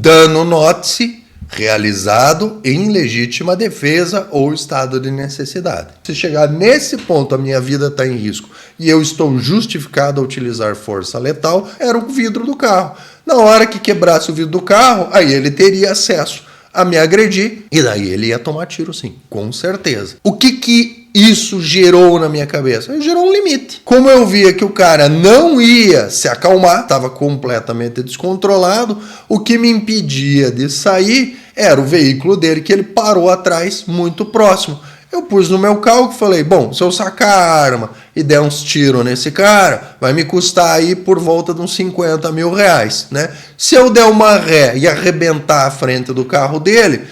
dano note-se realizado em legítima defesa ou estado de necessidade. Se chegar nesse ponto, a minha vida está em risco e eu estou justificado a utilizar força letal, era o vidro do carro. Na hora que quebrasse o vidro do carro, aí ele teria acesso a me agredir e daí ele ia tomar tiro sim, com certeza. O que isso gerou na minha cabeça? Gerou um limite. Como eu via que o cara não ia se acalmar, estava completamente descontrolado, o que me impedia de sair era o veículo dele, que ele parou atrás, muito próximo. Eu pus no meu cálculo e falei, bom, se eu sacar a arma e der uns tiros nesse cara, vai me custar aí por volta de uns 50 mil reais, né? Se eu der uma ré e arrebentar a frente do carro dele,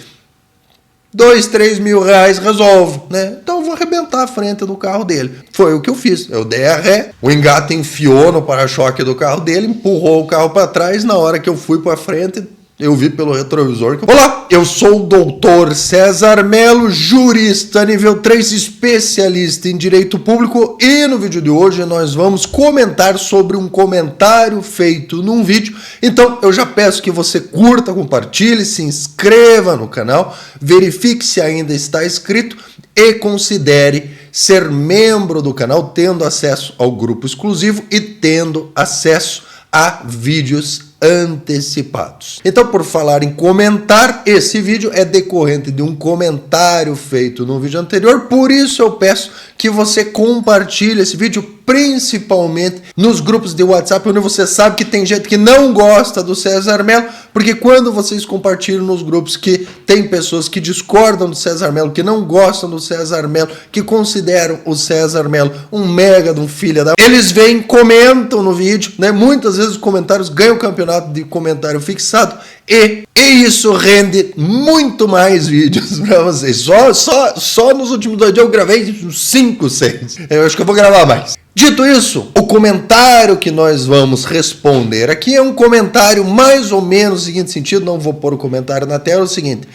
2, 3 mil reais resolve, né? Então eu vou arrebentar a frente do carro dele. Foi o que eu fiz. Eu dei a ré, o engate enfiou no para-choque do carro dele, empurrou o carro para trás. Na hora que eu fui para frente, eu vi pelo retrovisor que... Olá, eu sou o doutor César Melo, jurista nível 3, especialista em direito público, e no vídeo de hoje nós vamos comentar sobre um comentário feito num vídeo. Então eu já peço que você curta, compartilhe, se inscreva no canal, verifique se ainda está inscrito e considere ser membro do canal, tendo acesso ao grupo exclusivo e tendo acesso a vídeos antecipados. Então, por falar em comentar, esse vídeo é decorrente de um comentário feito no vídeo anterior, por isso eu peço que você compartilhe esse vídeo, principalmente nos grupos de WhatsApp, onde você sabe que tem gente que não gosta do César Melo, porque quando vocês compartilham nos grupos que tem pessoas que discordam do César Melo, que não gostam do César Melo, que consideram o César Melo um mega de um filho da... Eles vêm, comentam no vídeo, né? Muitas vezes os comentários ganham o campeonato de comentário fixado e isso rende muito mais vídeos para vocês. Só nos últimos 2 dias eu gravei 5, 6. Eu acho que eu vou gravar mais. Dito isso, o comentário que nós vamos responder aqui é um comentário mais ou menos no seguinte sentido, não vou pôr o comentário na tela, é o seguinte: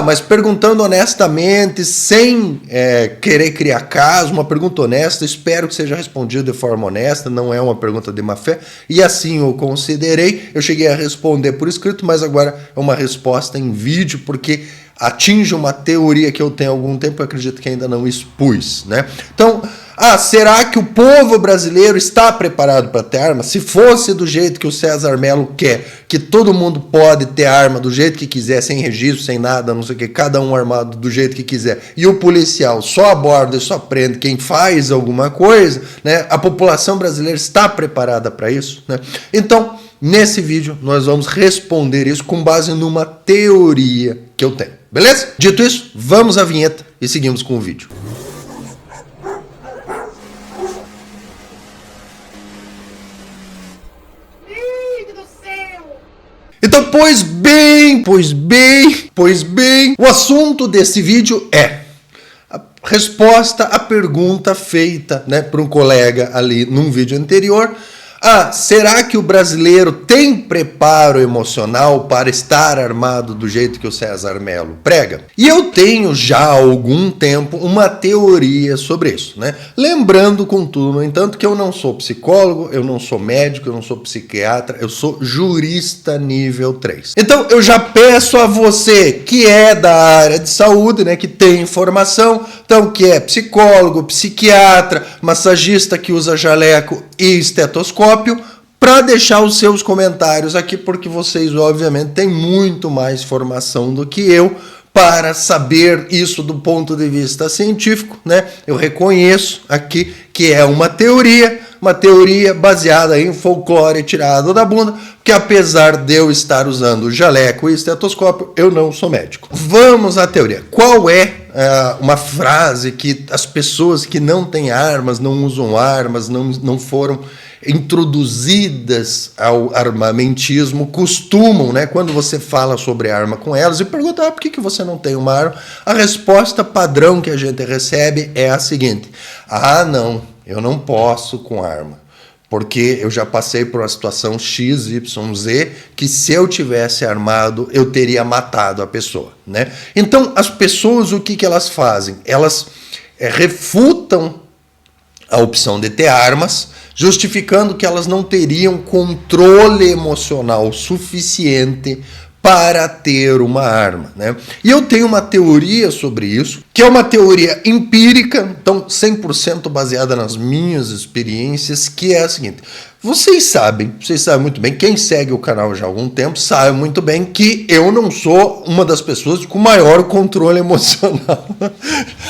mas perguntando honestamente, sem querer criar caso, uma pergunta honesta, espero que seja respondida de forma honesta, não é uma pergunta de má fé, e assim eu considerei, eu cheguei a responder por escrito, mas agora é uma resposta em vídeo, porque atinge uma teoria que eu tenho há algum tempo, eu acredito que ainda não expus, né? Então, será que o povo brasileiro está preparado para ter arma? Se fosse do jeito que o César Melo quer, que todo mundo pode ter arma do jeito que quiser, sem registro, sem nada, não sei o que, cada um armado do jeito que quiser, e o policial só aborda e só prende quem faz alguma coisa, né? A população brasileira está preparada para isso, né? Então, nesse vídeo, nós vamos responder isso com base numa teoria que eu tenho. Beleza? Dito isso, vamos à vinheta e seguimos com o vídeo. Então, pois bem, o assunto desse vídeo é a resposta à pergunta feita, né, por um colega ali num vídeo anterior. Será que o brasileiro tem preparo emocional para estar armado do jeito que o César Melo prega? E eu tenho já há algum tempo uma teoria sobre isso, né? Lembrando, contudo, no entanto, que eu não sou psicólogo, eu não sou médico, eu não sou psiquiatra, eu sou jurista nível 3. Então, eu já peço a você que é da área de saúde, né, que tem informação, então que é psicólogo, psiquiatra, massagista que usa jaleco e estetoscópio, para deixar os seus comentários aqui, porque vocês obviamente têm muito mais formação do que eu para saber isso do ponto de vista científico, né? Eu reconheço aqui que é uma teoria baseada em folclore tirado da bunda, porque apesar de eu estar usando jaleco e estetoscópio, eu não sou médico. Vamos à teoria. Qual é uma frase que as pessoas que não têm armas, não usam armas, não foram introduzidas ao armamentismo, costumam, né, quando você fala sobre arma com elas e pergunta, por que você não tem uma arma? A resposta padrão que a gente recebe é a seguinte: não, eu não posso com arma, porque eu já passei por uma situação XYZ que se eu tivesse armado, eu teria matado a pessoa, né? Então, as pessoas, o que elas fazem? Elas refutam a opção de ter armas, justificando que elas não teriam controle emocional suficiente para ter uma arma, né? E eu tenho uma teoria sobre isso, que é uma teoria empírica, então 100% baseada nas minhas experiências, que é a seguinte: vocês sabem muito bem, quem segue o canal já há algum tempo sabe muito bem que eu não sou uma das pessoas com maior controle emocional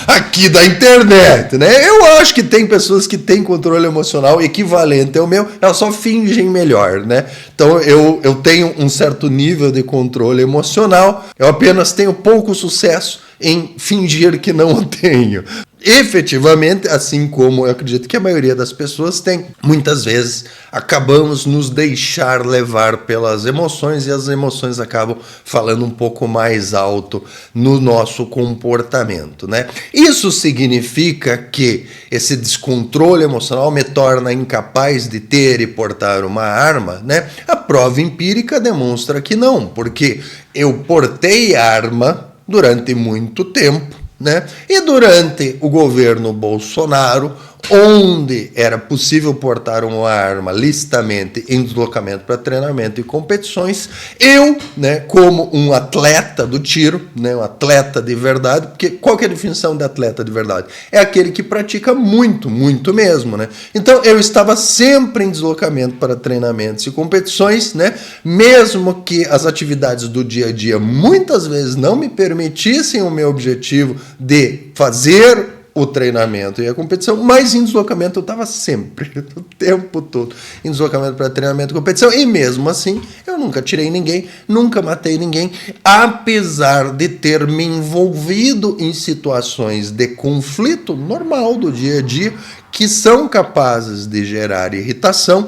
aqui da internet, né? Eu acho que tem pessoas que têm controle emocional equivalente ao meu, elas só fingem melhor, né? Então eu tenho um certo nível de controle emocional, eu apenas tenho pouco sucesso em fingir que não o tenho. Efetivamente, assim como eu acredito que a maioria das pessoas tem, muitas vezes acabamos nos deixar levar pelas emoções e as emoções acabam falando um pouco mais alto no nosso comportamento, né? Isso significa que esse descontrole emocional me torna incapaz de ter e portar uma arma, né? A prova empírica demonstra que não, porque eu portei arma durante muito tempo, né? E durante o governo Bolsonaro, onde era possível portar uma arma licitamente em deslocamento para treinamento e competições, eu, né, como um atleta do tiro, né, um atleta de verdade, porque qual que é a definição de atleta de verdade? É aquele que pratica muito, muito mesmo, né? Então eu estava sempre em deslocamento para treinamentos e competições, né, mesmo que as atividades do dia a dia muitas vezes não me permitissem o meu objetivo de fazer o treinamento e a competição, mas em deslocamento eu estava sempre, o tempo todo, em deslocamento para treinamento e competição, e mesmo assim eu nunca tirei ninguém, nunca matei ninguém, apesar de ter me envolvido em situações de conflito normal do dia a dia, que são capazes de gerar irritação,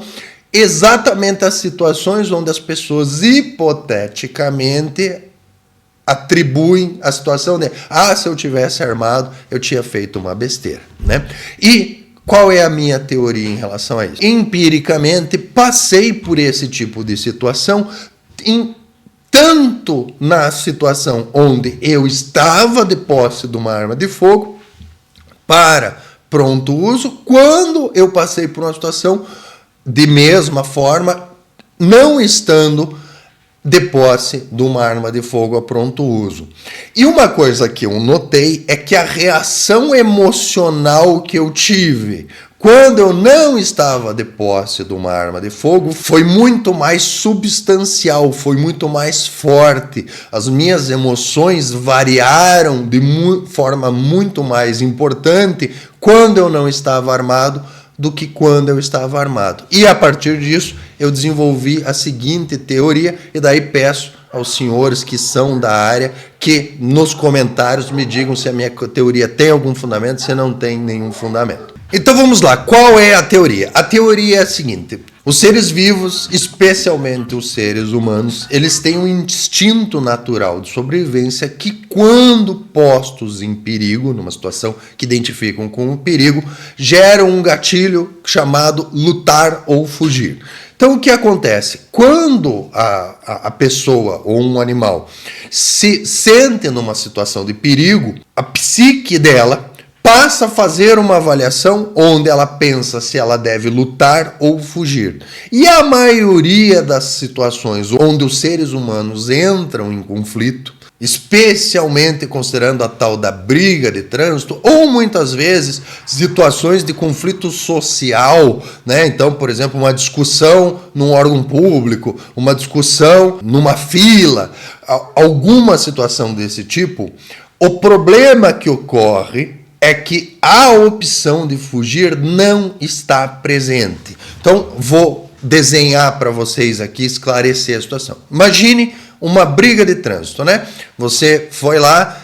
exatamente as situações onde as pessoas hipoteticamente atribuem a situação de se eu tivesse armado, eu tinha feito uma besteira, né? E qual é a minha teoria em relação a isso? Empiricamente, passei por esse tipo de situação, tanto na situação onde eu estava de posse de uma arma de fogo para pronto uso, quando eu passei por uma situação de mesma forma, não estando de posse de uma arma de fogo a pronto uso. E uma coisa que eu notei é que a reação emocional que eu tive quando eu não estava de posse de uma arma de fogo foi muito mais substancial, foi muito mais forte. As minhas emoções variaram de forma muito mais importante quando eu não estava armado do que quando eu estava armado. E a partir disso, eu desenvolvi a seguinte teoria, e daí peço aos senhores que são da área que nos comentários me digam se a minha teoria tem algum fundamento, se não tem nenhum fundamento. Então vamos lá, qual é a teoria? A teoria é a seguinte: os seres vivos, especialmente os seres humanos, eles têm um instinto natural de sobrevivência que, quando postos em perigo, numa situação que identificam como perigo, geram um gatilho chamado lutar ou fugir. Então o que acontece? Quando a pessoa ou um animal se sente numa situação de perigo, a psique dela passa a fazer uma avaliação onde ela pensa se ela deve lutar ou fugir. E a maioria das situações onde os seres humanos entram em conflito, especialmente considerando a tal da briga de trânsito, ou muitas vezes situações de conflito social, né? Então, por exemplo, uma discussão num órgão público, uma discussão numa fila, alguma situação desse tipo, o problema que ocorre é que a opção de fugir não está presente. Então, vou desenhar para vocês aqui, esclarecer a situação. Imagine uma briga de trânsito, né? Você foi lá,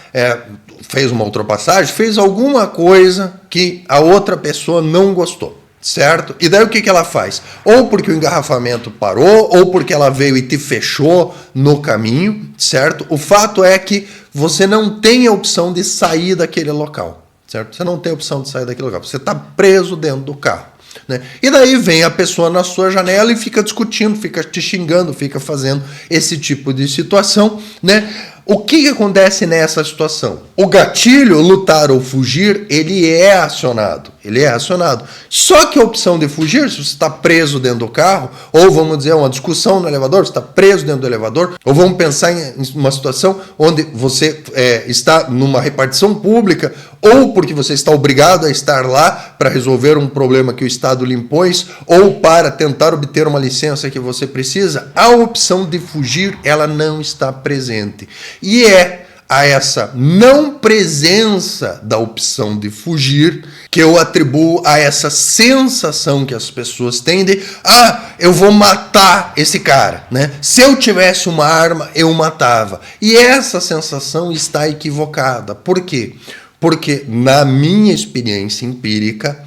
fez uma ultrapassagem, fez alguma coisa que a outra pessoa não gostou, certo? E daí o que ela faz? Ou porque o engarrafamento parou, ou porque ela veio e te fechou no caminho, certo? O fato é que você não tem a opção de sair daquele local. Certo? Você não tem opção de sair daquele lugar. Você está preso dentro do carro, né? E daí vem a pessoa na sua janela e fica discutindo, fica te xingando, fica fazendo esse tipo de situação, né? O que acontece nessa situação? O gatilho, lutar ou fugir, ele é acionado. ele é acionado. Só que a opção de fugir, se você está preso dentro do carro, ou vamos dizer, uma discussão no elevador, você está preso dentro do elevador, ou vamos pensar em uma situação onde você está numa repartição pública, ou porque você está obrigado a estar lá para resolver um problema que o Estado lhe impôs, ou para tentar obter uma licença que você precisa, a opção de fugir, ela não está presente. E é a essa não presença da opção de fugir que eu atribuo a essa sensação que as pessoas têm de eu vou matar esse cara, né? Se eu tivesse uma arma, eu matava. E essa sensação está equivocada. Por quê? Porque, na minha experiência empírica,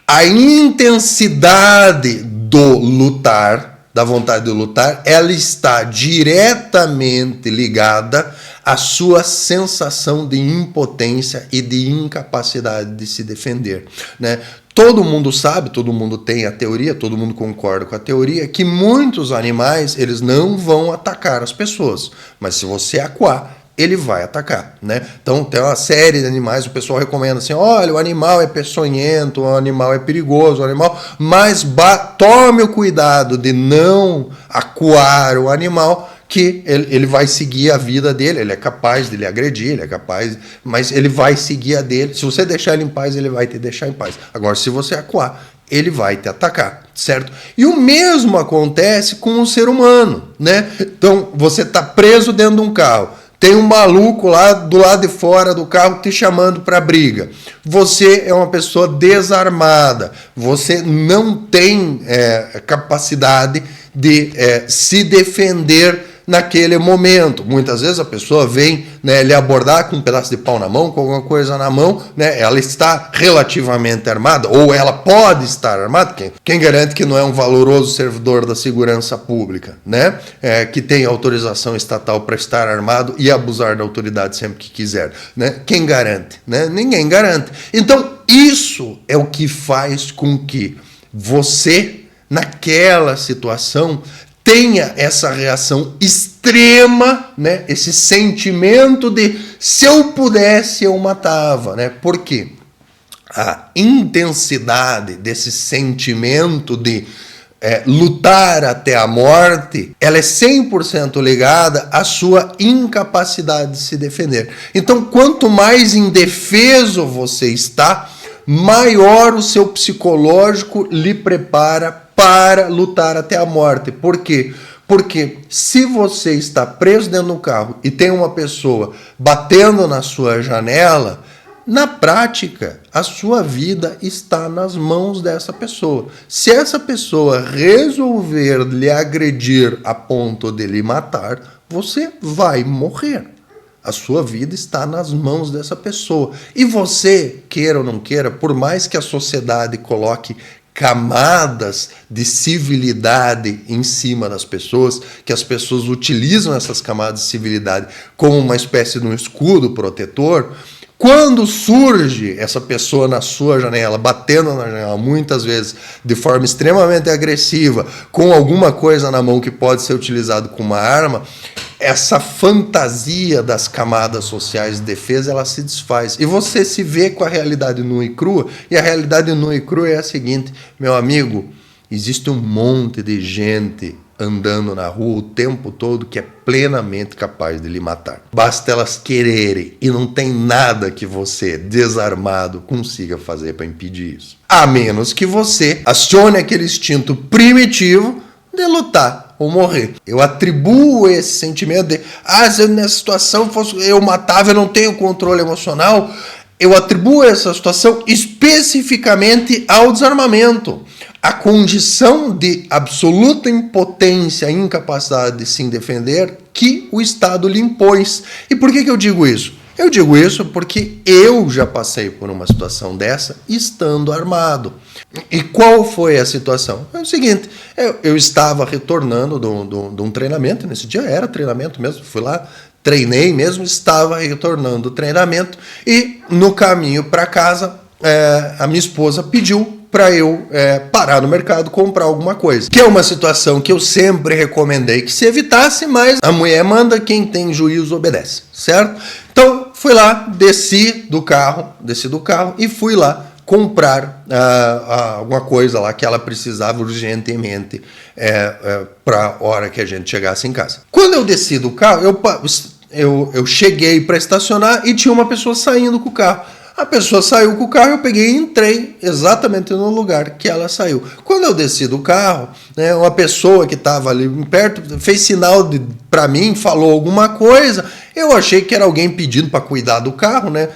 a intensidade do lutar, da vontade de lutar, ela está diretamente ligada à sua sensação de impotência e de incapacidade de se defender, né? Todo mundo sabe, todo mundo tem a teoria, todo mundo concorda com a teoria, que muitos animais, eles não vão atacar as pessoas, mas se você acuar, ele vai atacar, né? Então tem uma série de animais, o pessoal recomenda assim, olha, o animal é peçonhento, o animal é perigoso, o animal, mas tome o cuidado de não acuar o animal, que ele vai seguir a vida dele, ele é capaz de lhe agredir, ele é capaz, mas ele vai seguir a dele. Se você deixar ele em paz, ele vai te deixar em paz. Agora, se você acuar, ele vai te atacar, certo? E o mesmo acontece com o ser humano, né? Então, você está preso dentro de um carro, tem um maluco lá do lado de fora do carro te chamando para briga. Você é uma pessoa desarmada, você não tem capacidade de se defender naquele momento. Muitas vezes a pessoa vem, né, lhe abordar com um pedaço de pau na mão, com alguma coisa na mão, né, ela está relativamente armada, ou ela pode estar armada, quem garante que não é um valoroso servidor da segurança pública, né, que tem autorização estatal para estar armado e abusar da autoridade sempre que quiser, né? Quem garante? Né? Ninguém garante. Então, isso é o que faz com que você, naquela situação, tenha essa reação extrema, né? Esse sentimento de se eu pudesse eu matava, né? Por quê? A intensidade desse sentimento de lutar até a morte, ela é 100% ligada à sua incapacidade de se defender. Então, quanto mais indefeso você está, maior o seu psicológico lhe prepara para lutar até a morte. Por quê? Porque se você está preso dentro do carro e tem uma pessoa batendo na sua janela, na prática, a sua vida está nas mãos dessa pessoa. Se essa pessoa resolver lhe agredir a ponto de lhe matar, você vai morrer. A sua vida está nas mãos dessa pessoa. E você, queira ou não queira, por mais que a sociedade coloque camadas de civilidade em cima das pessoas, que as pessoas utilizam essas camadas de civilidade como uma espécie de um escudo protetor, quando surge essa pessoa na sua janela, batendo na janela, muitas vezes de forma extremamente agressiva, com alguma coisa na mão que pode ser utilizado como uma arma, essa fantasia das camadas sociais de defesa, ela se desfaz. E você se vê com a realidade nua e crua, e a realidade nua e crua é a seguinte, meu amigo, existe um monte de gente andando na rua o tempo todo que é plenamente capaz de lhe matar. Basta elas quererem, e não tem nada que você, desarmado, consiga fazer para impedir isso. A menos que você acione aquele instinto primitivo de lutar ou morrer. Eu atribuo esse sentimento de se eu nessa situação eu matava, eu não tenho controle emocional. Eu atribuo essa situação especificamente ao desarmamento. A condição de absoluta impotência e incapacidade de se defender que o Estado lhe impôs. E por que eu digo isso? Eu digo isso porque eu já passei por uma situação dessa estando armado. E qual foi a situação? É o seguinte, eu estava retornando de um treinamento, nesse dia era treinamento mesmo, fui lá, treinei mesmo, estava retornando do treinamento e no caminho para casa a minha esposa pediu para eu parar no mercado, comprar alguma coisa. Que é uma situação que eu sempre recomendei que se evitasse, mas a mulher manda, quem tem juízo obedece, certo? Então, fui lá, desci do carro e fui lá comprar alguma coisa lá que ela precisava urgentemente para a hora que a gente chegasse em casa. Quando eu desci do carro, eu cheguei para estacionar e tinha uma pessoa saindo com o carro. A pessoa saiu com o carro, eu peguei e entrei exatamente no lugar que ela saiu. Quando eu desci do carro, né, uma pessoa que estava ali perto fez sinal para mim, falou alguma coisa. Eu achei que era alguém pedindo para cuidar do carro, né?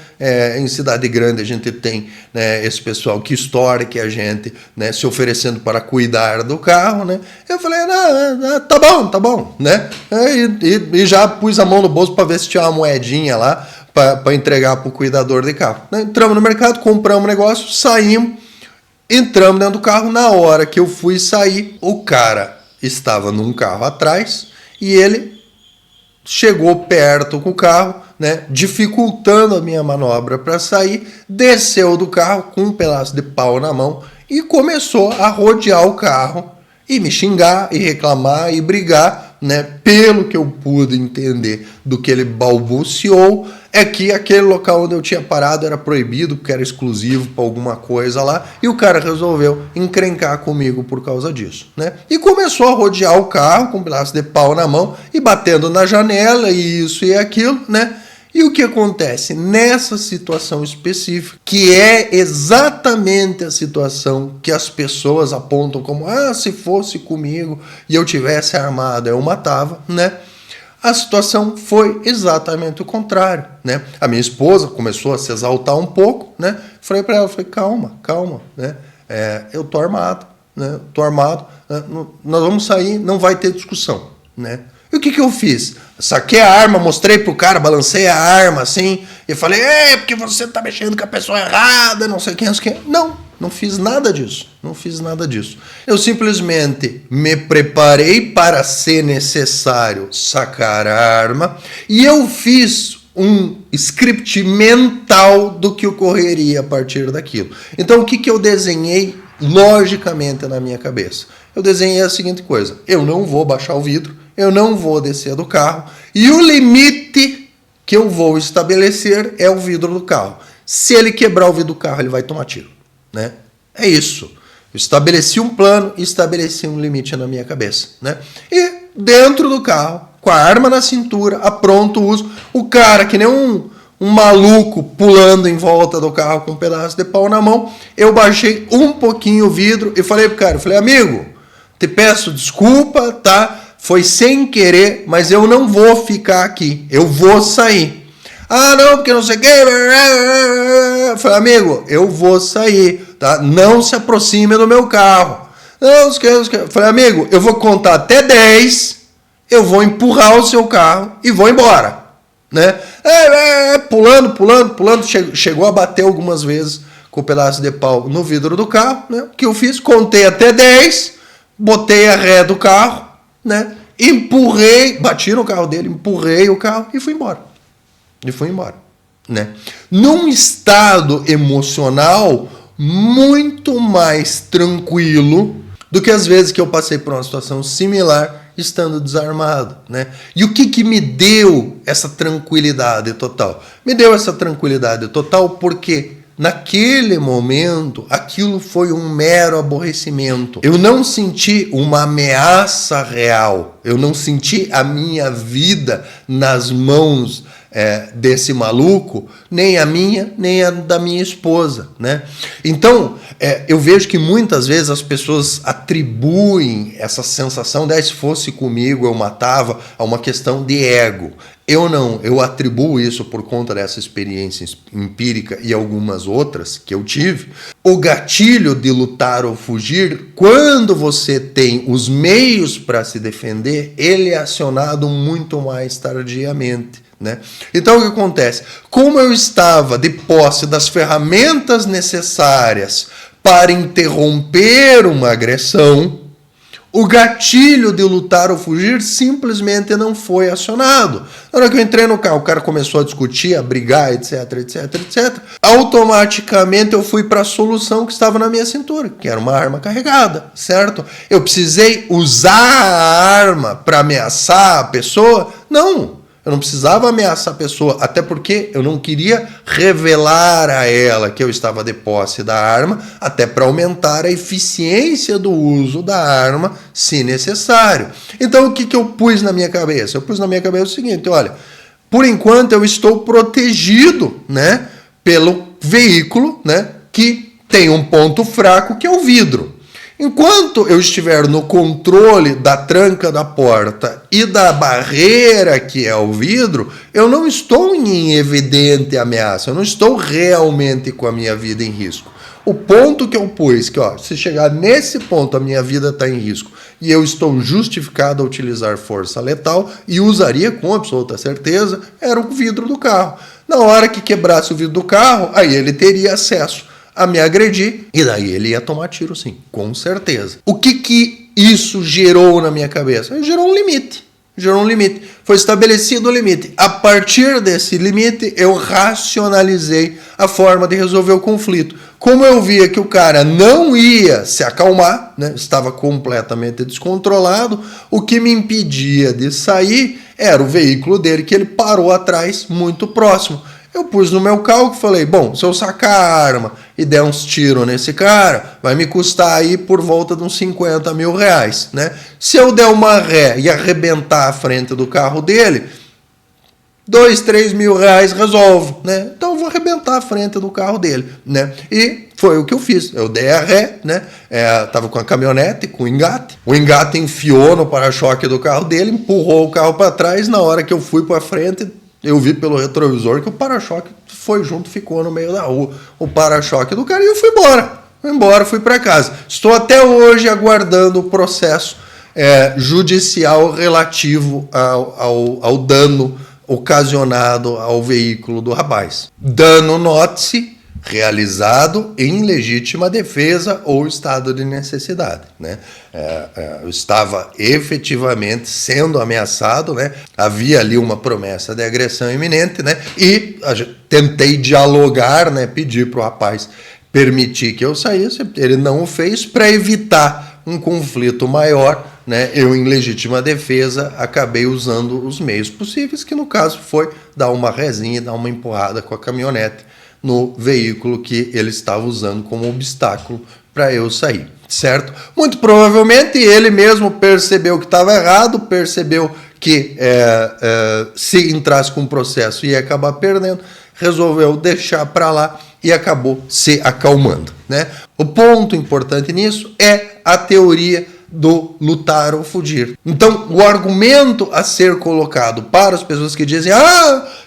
Em cidade grande a gente tem, né, esse pessoal que estoura que a gente, né, se oferecendo para cuidar do carro, né? Eu falei, não, tá bom, né? E já pus a mão no bolso para ver se tinha uma moedinha lá para entregar para o cuidador de carro. Entramos no mercado, compramos um negócio, saímos, entramos dentro do carro. Na hora que eu fui sair, o cara estava num carro atrás e ele chegou perto com o carro, né, dificultando a minha manobra para sair, desceu do carro com um pedaço de pau na mão e começou a rodear o carro e me xingar e reclamar e brigar, né? Pelo que eu pude entender do que ele balbuciou, é que aquele local onde eu tinha parado era proibido, porque era exclusivo para alguma coisa lá, e o cara resolveu encrencar comigo por causa disso, né? E começou a rodear o carro com um pedaço de pau na mão e batendo na janela e isso e aquilo, né? E o que acontece nessa situação específica, que é exatamente a situação que as pessoas apontam como, se fosse comigo e eu tivesse armado, eu matava, né? A situação foi exatamente o contrário, né? A minha esposa começou a se exaltar um pouco, né? Falei para ela, calma, né? Eu tô armado, né? Nós vamos sair, não vai ter discussão, né? E o que eu fiz? Saquei a arma, mostrei pro cara, balancei a arma assim, e falei, porque você tá mexendo com a pessoa errada, não sei quem. Não fiz nada disso. Eu simplesmente me preparei para, se necessário, sacar a arma, e eu fiz um script mental do que ocorreria a partir daquilo. Então, o que eu desenhei logicamente na minha cabeça? Eu desenhei a seguinte coisa: eu não vou baixar o vidro, eu não vou descer do carro, e o limite que eu vou estabelecer é o vidro do carro. Se ele quebrar o vidro do carro, ele vai tomar tiro, né? É isso. Eu estabeleci um plano, estabeleci um limite na minha cabeça, né? E dentro do carro, com a arma na cintura, a pronto uso, o cara que nem um maluco pulando em volta do carro com um pedaço de pau na mão, eu baixei um pouquinho o vidro e falei pro cara, amigo, te peço desculpa, tá? Foi sem querer, mas eu não vou ficar aqui. Eu vou sair. Não, porque não sei o quê. Eu falei, amigo, eu vou sair, tá? Não se aproxime do meu carro. Não, eu falei, amigo, eu vou contar até 10, eu vou empurrar o seu carro e vou embora, né? Pulando, chegou a bater algumas vezes com o pedaço de pau no vidro do carro, né? O que eu fiz? Contei até 10, botei a ré do carro, né? Empurrei, bati no carro dele, empurrei o carro e fui embora. Né? Num estado emocional muito mais tranquilo do que as vezes que eu passei por uma situação similar estando desarmado, né? E o que me deu essa tranquilidade total? Me deu essa tranquilidade total porque naquele momento, aquilo foi um mero aborrecimento. Eu não senti uma ameaça real. Eu não senti a minha vida nas mãos desse maluco, nem a minha, nem a da minha esposa, né? Então, eu vejo que muitas vezes as pessoas atribuem essa sensação de se fosse comigo eu matava a uma questão de ego. Eu não, eu atribuo isso por conta dessa experiência empírica e algumas outras que eu tive. O gatilho de lutar ou fugir, quando você tem os meios para se defender, ele é acionado muito mais tardiamente, né? Então o que acontece? Como eu estava de posse das ferramentas necessárias para interromper uma agressão, o gatilho de lutar ou fugir simplesmente não foi acionado. Na hora que eu entrei no carro, o cara começou a discutir, a brigar, etc. Automaticamente eu fui para a solução que estava na minha cintura, que era uma arma carregada, certo? Eu precisei usar a arma para ameaçar a pessoa? Não. Eu não precisava ameaçar a pessoa, até porque eu não queria revelar a ela que eu estava de posse da arma, até para aumentar a eficiência do uso da arma, se necessário. Então, o que eu pus na minha cabeça? Eu pus na minha cabeça o seguinte, olha, por enquanto eu estou protegido, né, pelo veículo, né, que tem um ponto fraco, que é o vidro. Enquanto eu estiver no controle da tranca da porta e da barreira que é o vidro, eu não estou em evidente ameaça, eu não estou realmente com a minha vida em risco. O ponto que eu pus, que ó, se chegar nesse ponto a minha vida está em risco e eu estou justificado a utilizar força letal e usaria com absoluta certeza, era o vidro do carro. Na hora que quebrasse o vidro do carro, aí ele teria acesso a me agredir, e daí ele ia tomar tiro sim, com certeza. O que isso gerou na minha cabeça? Gerou um limite. Gerou um limite. Foi estabelecido o limite. A partir desse limite, eu racionalizei a forma de resolver o conflito. Como eu via que o cara não ia se acalmar, né, estava completamente descontrolado, o que me impedia de sair era o veículo dele, que ele parou atrás, muito próximo. Eu pus no meu cálculo e falei, bom, se eu sacar a arma e der uns tiros nesse cara, vai me custar aí por volta de uns 50 mil reais, né? Se eu der uma ré e arrebentar a frente do carro dele, 2, 3 mil reais resolve, né? Então eu vou arrebentar a frente do carro dele, né? E foi o que eu fiz. Eu dei a ré, né? Tava com a caminhonete, com o engate. O engate enfiou no para-choque do carro dele, empurrou o carro para trás. Na hora que eu fui para frente, eu vi pelo retrovisor que o para-choque foi junto, ficou no meio da rua. O para-choque do cara e eu fui embora. Fui para casa. Estou até hoje aguardando o processo judicial relativo ao dano ocasionado ao veículo do rapaz. Dano, note-se, realizado em legítima defesa ou estado de necessidade, né? Eu estava efetivamente sendo ameaçado, né? Havia ali uma promessa de agressão iminente, né? E tentei dialogar, né? Pedir para o rapaz permitir que eu saísse, ele não o fez para evitar um conflito maior, né? Eu, em legítima defesa, acabei usando os meios possíveis, que no caso foi dar uma rezinha, dar uma empurrada com a caminhonete no veículo que ele estava usando como obstáculo para eu sair, certo? Muito provavelmente ele mesmo percebeu que estava errado, percebeu que se entrasse com o processo ia acabar perdendo, resolveu deixar para lá e acabou se acalmando, né? O ponto importante nisso é a teoria do lutar ou fugir. Então, o argumento a ser colocado para as pessoas que dizem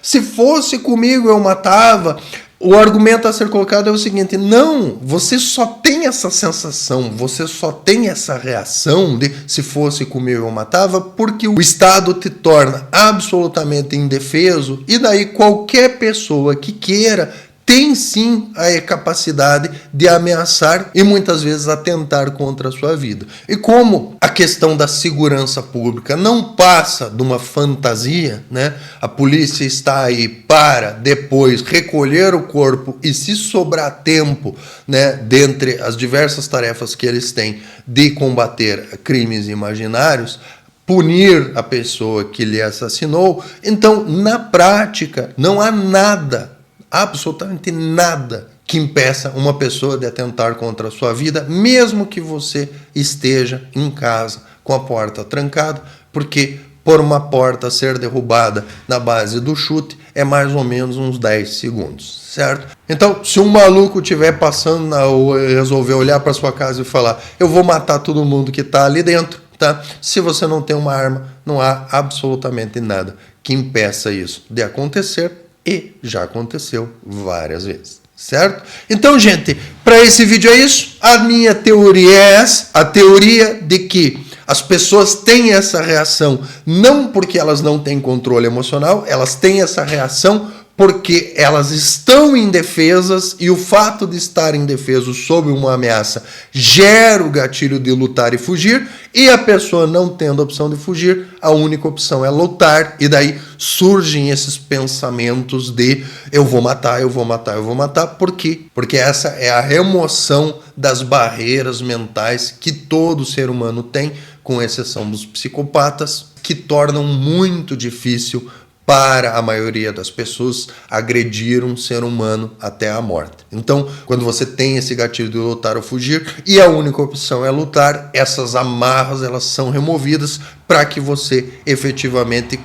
se fosse comigo eu matava, o argumento a ser colocado é o seguinte, não, você só tem essa sensação, você só tem essa reação de se fosse comigo eu matava, porque o Estado te torna absolutamente indefeso e daí qualquer pessoa que queira tem sim a capacidade de ameaçar e muitas vezes atentar contra a sua vida. E como a questão da segurança pública não passa de uma fantasia, né? A polícia está aí para depois recolher o corpo e, se sobrar tempo, né, dentre as diversas tarefas que eles têm de combater crimes imaginários, punir a pessoa que lhe assassinou. Então, na prática, não há nada, absolutamente nada, que impeça uma pessoa de atentar contra a sua vida, mesmo que você esteja em casa com a porta trancada, porque por uma porta ser derrubada na base do chute é mais ou menos uns 10 segundos, certo? Então, se um maluco estiver passando na rua e resolver olhar para sua casa e falar, eu vou matar todo mundo que está ali dentro, tá? Se você não tem uma arma, não há absolutamente nada que impeça isso de acontecer. E já aconteceu várias vezes, certo? Então, gente, para esse vídeo é isso. A minha teoria é essa, a teoria de que as pessoas têm essa reação não porque elas não têm controle emocional, elas têm essa reação porque elas estão indefesas e o fato de estar indefeso sob uma ameaça gera o gatilho de lutar e fugir, e a pessoa não tendo a opção de fugir, a única opção é lutar, e daí surgem esses pensamentos de eu vou matar, eu vou matar, eu vou matar. Por quê? Porque essa é a remoção das barreiras mentais que todo ser humano tem, com exceção dos psicopatas, que tornam muito difícil para a maioria das pessoas, agredir um ser humano até a morte. Então, quando você tem esse gatilho de lutar ou fugir, e a única opção é lutar, essas amarras elas são removidas para que você efetivamente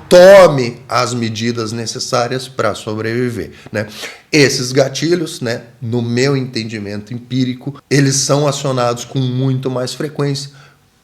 tome as medidas necessárias para sobreviver, né? Esses gatilhos, né, no meu entendimento empírico, eles são acionados com muito mais frequência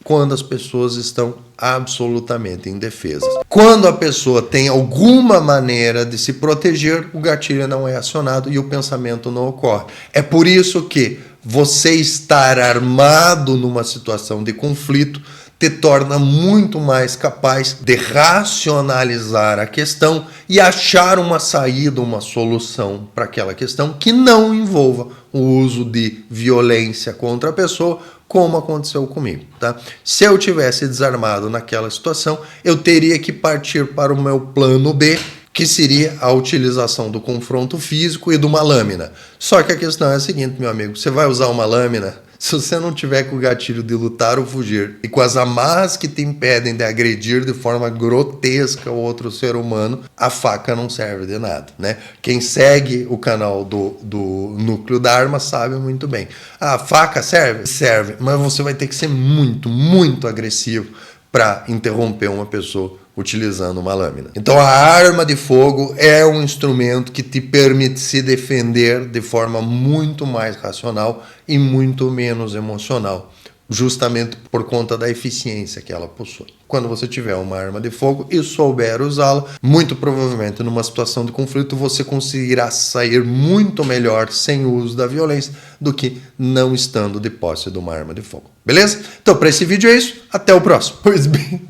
quando as pessoas estão absolutamente indefesas. Quando a pessoa tem alguma maneira de se proteger, o gatilho não é acionado e o pensamento não ocorre. É por isso que você estar armado numa situação de conflito te torna muito mais capaz de racionalizar a questão e achar uma saída, uma solução para aquela questão que não envolva o uso de violência contra a pessoa, como aconteceu comigo, tá? Se eu tivesse desarmado naquela situação, eu teria que partir para o meu plano B, que seria a utilização do confronto físico e de uma lâmina. Só que a questão é a seguinte, meu amigo, você vai usar uma lâmina? Se você não tiver com o gatilho de lutar ou fugir e com as amarras que te impedem de agredir de forma grotesca o outro ser humano, a faca não serve de nada, né? Quem segue o canal do Núcleo da Arma sabe muito bem. A faca serve? Serve, mas você vai ter que ser muito, muito agressivo para interromper uma pessoa utilizando uma lâmina. Então a arma de fogo é um instrumento que te permite se defender de forma muito mais racional e muito menos emocional, justamente por conta da eficiência que ela possui. Quando você tiver uma arma de fogo e souber usá-la, muito provavelmente numa situação de conflito você conseguirá sair muito melhor sem o uso da violência do que não estando de posse de uma arma de fogo. Beleza? Então para esse vídeo é isso. Até o próximo. Pois bem,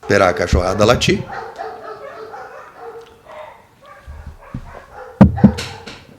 esperar a cachorrada latir